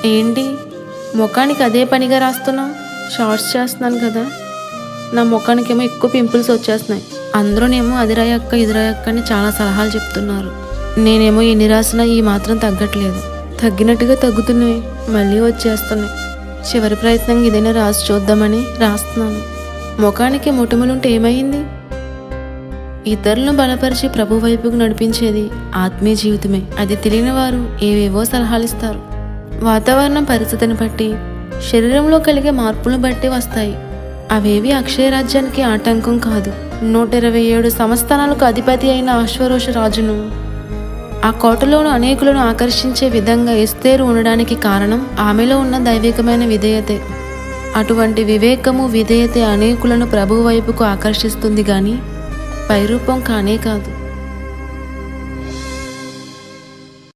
ఏంటి ముఖానికి అదే పనిగా రాస్తున్నా? షార్ట్స్ చేస్తున్నాను కదా. నా ముఖానికేమో ఎక్కువ పింపుల్స్ వచ్చేస్తున్నాయి. అందరూనేమో అది రాయక్క ఇది రాయక్క అని చాలా సలహాలు చెప్తున్నారు. నేనేమో ఎన్ని రాసినా ఈ మాత్రం తగ్గట్లేదు. తగ్గినట్టుగా తగ్గుతున్నాయి, మళ్ళీ వచ్చేస్తున్నాయి. చివరి ప్రయత్నంగా ఏదైనా రాసి చూద్దామని రాస్తున్నాను. ముఖానికి మొటిమలుంటే ఏమైంది? ఇతరులను బలపరిచి ప్రభు వైపుకు నడిపించేది ఆత్మీయ జీవితమే. అది తెలియని వారు ఏవేవో సలహాలు ఇస్తారు. వాతావరణం పరిస్థితిని బట్టి, శరీరంలో కలిగే మార్పులను బట్టి వస్తాయి. అవేవి అక్షయరాజ్యానికి ఆటంకం కాదు. 127 సంస్థానాలకు అధిపతి అయిన అశ్వరోష రాజును, ఆ కోటలోను అనేకులను ఆకర్షించే విధంగా ఎస్తేరు ఉండడానికి కారణం ఆమెలో ఉన్న దైవికమైన విధేయతే. అటువంటి వివేకము విధేయతే అనేకులను ప్రభువు వైపుకు ఆకర్షిస్తుంది గాని పైరూపం కానే కాదు.